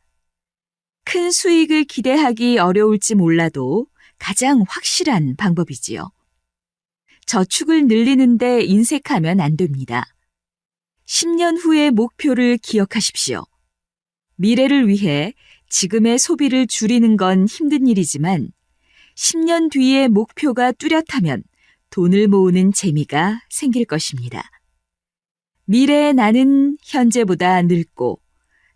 큰 수익을 기대하기 어려울지 몰라도 가장 확실한 방법이지요. 저축을 늘리는데 인색하면 안 됩니다. 10년 후의 목표를 기억하십시오. 미래를 위해 지금의 소비를 줄이는 건 힘든 일이지만 10년 뒤의 목표가 뚜렷하면 돈을 모으는 재미가 생길 것입니다. 미래의 나는 현재보다 늙고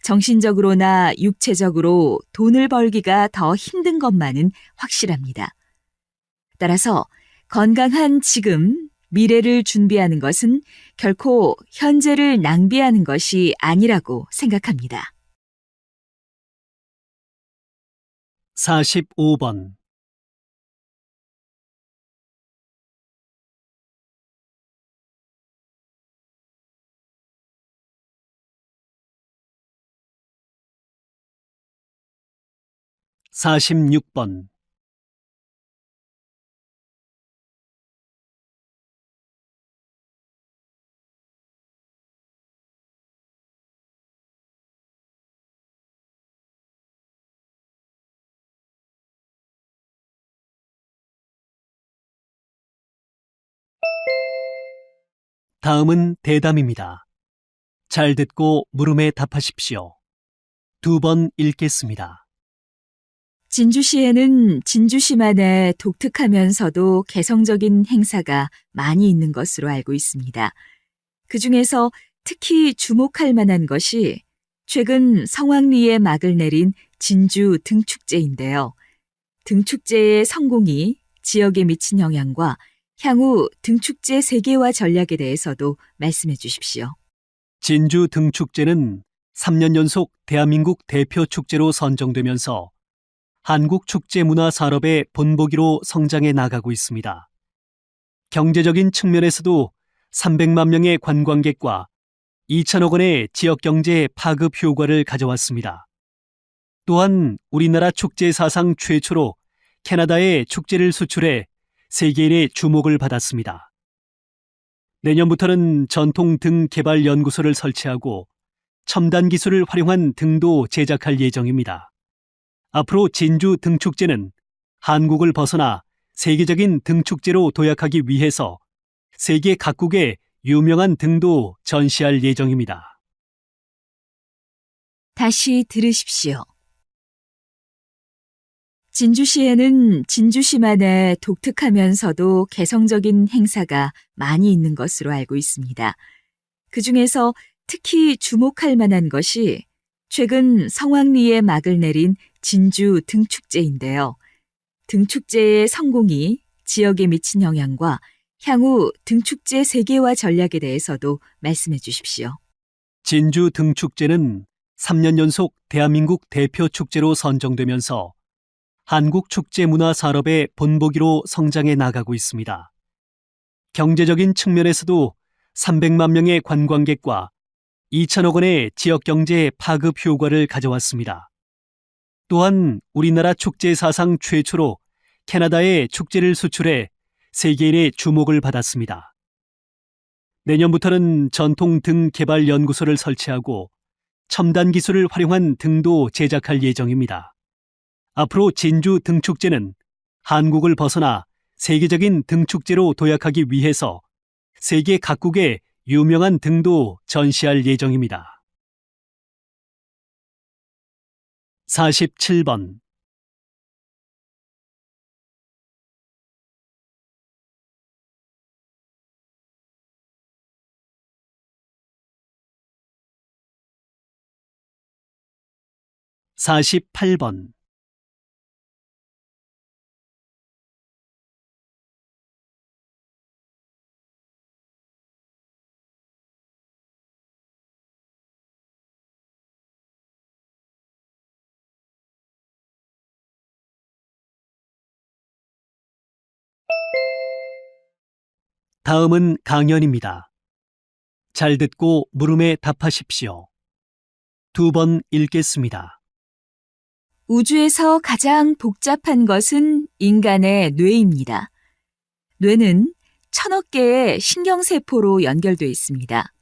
정신적으로나 육체적으로 돈을 벌기가 더 힘든 것만은 확실합니다. 따라서 건강한 지금, 미래를 준비하는 것은 결코 현재를 낭비하는 것이 아니라고 생각합니다. 45번. 46번. '다음은 대담입니다. 잘 듣고 물음에 답하십시오. 2번 읽겠습니다. 진주시에는 진주시만의 독특하면서도 개성적인 행사가 많이 있는 것으로 알고 있습니다. 그 중에서 특히 주목할 만한 것이 최근 성황리에 막을 내린 진주 등축제인데요. 등축제의 성공이 지역에 미친 영향과 향후 등축제 세계화 전략에 대해서도 말씀해 주십시오. 진주 등축제는 3년 연속 대한민국 대표 축제로 선정되면서 한국 축제 문화 산업의 본보기로 성장해 나가고 있습니다. 경제적인 측면에서도 300만 명의 관광객과 2천억 원의 지역 경제 파급 효과를 가져왔습니다. 또한 우리나라 축제 사상 최초로 캐나다에 축제를 수출해 세계인의 주목을 받았습니다. 내년부터는 전통 등 개발 연구소를 설치하고 첨단 기술을 활용한 등도 제작할 예정입니다. 앞으로 진주 등축제는 한국을 벗어나 세계적인 등축제로 도약하기 위해서 세계 각국의 유명한 등도 전시할 예정입니다. 다시 들으십시오. 진주시에는 진주시만의 독특하면서도 개성적인 행사가 많이 있는 것으로 알고 있습니다. 그 중에서 특히 주목할 만한 것이 최근 성황리에 막을 내린 진주 등축제인데요. 등축제의 성공이 지역에 미친 영향과 향후 등축제 세계화 전략에 대해서도 말씀해 주십시오. 진주 등축제는 3년 연속 대한민국 대표 축제로 선정되면서 한국 축제 문화 산업의 본보기로 성장해 나가고 있습니다. 경제적인 측면에서도 300만 명의 관광객과 2천억 원의 지역 경제 파급 효과를 가져왔습니다. 또한 우리나라 축제 사상 최초로 캐나다에 축제를 수출해 세계인의 주목을 받았습니다. 내년부터는 전통 등 개발 연구소를 설치하고 첨단 기술을 활용한 등도 제작할 예정입니다. 앞으로 진주 등축제는 한국을 벗어나 세계적인 등축제로 도약하기 위해서 세계 각국의 유명한 등도 전시할 예정입니다. 47번. 48번. 다음은 강연입니다. 잘 듣고 물음에 답하십시오. 2번 읽겠습니다. 우주에서 가장 복잡한 것은 인간의 뇌입니다. 뇌는 1000억 개의 신경세포로 연결되어 있습니다.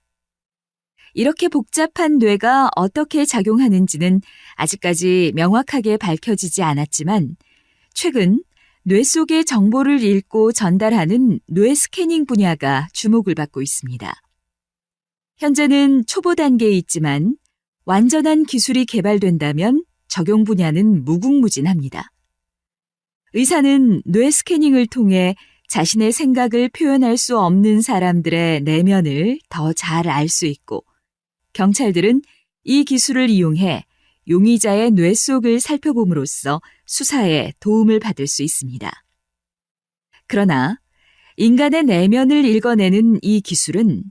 이렇게 복잡한 뇌가 어떻게 작용하는지는 아직까지 명확하게 밝혀지지 않았지만 최근 뇌 속의 정보를 읽고 전달하는 뇌 스캐닝 분야가 주목을 받고 있습니다. 현재는 초보 단계에 있지만 완전한 기술이 개발된다면 적용 분야는 무궁무진합니다. 의사는 뇌 스캐닝을 통해 자신의 생각을 표현할 수 없는 사람들의 내면을 더 잘 알 수 있고, 경찰들은 이 기술을 이용해 용의자의 뇌 속을 살펴봄으로써 수사에 도움을 받을 수 있습니다. 그러나 인간의 내면을 읽어내는 이 기술은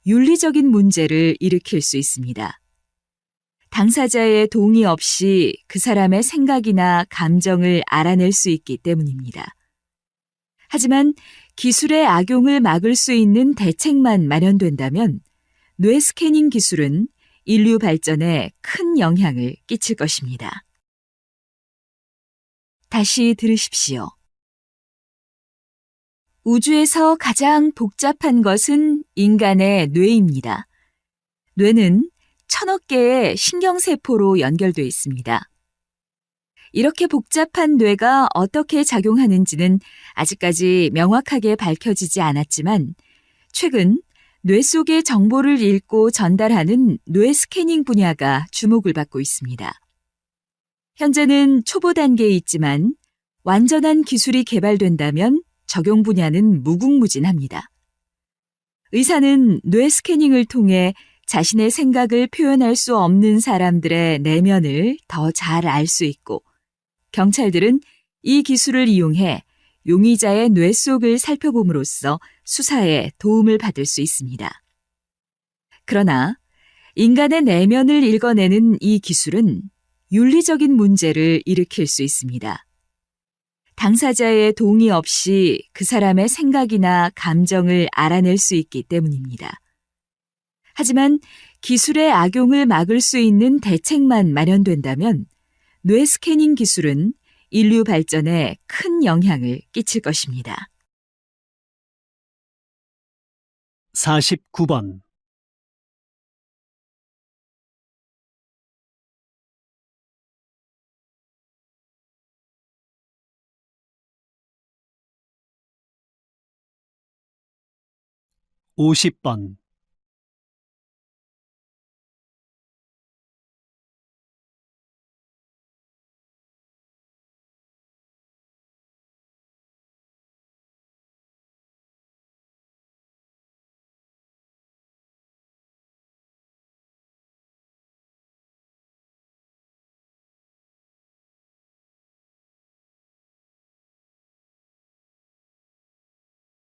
윤리적인 문제를 일으킬 수 있습니다. 당사자의 동의 없이 그 사람의 생각이나 감정을 알아낼 수 있기 때문입니다. 하지만 기술의 악용을 막을 수 있는 대책만 마련된다면 뇌 스캐닝 기술은 인류 발전에 큰 영향을 끼칠 것입니다. 다시 들으십시오. 우주에서 가장 복잡한 것은 인간의 뇌입니다. 뇌는 1000억 개의 신경세포로 연결되어 있습니다. 이렇게 복잡한 뇌가 어떻게 작용하는지는 아직까지 명확하게 밝혀지지 않았지만 최근 뇌 속의 정보를 읽고 전달하는 뇌 스캐닝 분야가 주목을 받고 있습니다. 현재는 초보 단계에 있지만 완전한 기술이 개발된다면 적용 분야는 무궁무진합니다. 의사는 뇌 스캐닝을 통해 자신의 생각을 표현할 수 없는 사람들의 내면을 더 잘 알 수 있고, 경찰들은 이 기술을 이용해 용의자의 뇌 속을 살펴봄으로써 수사에 도움을 받을 수 있습니다. 그러나 인간의 내면을 읽어내는 이 기술은 윤리적인 문제를 일으킬 수 있습니다. 당사자의 동의 없이 그 사람의 생각이나 감정을 알아낼 수 있기 때문입니다. 하지만 기술의 악용을 막을 수 있는 대책만 마련된다면 뇌 스캐닝 기술은 인류 발전에 큰 영향을 끼칠 것입니다. 49번. (50번)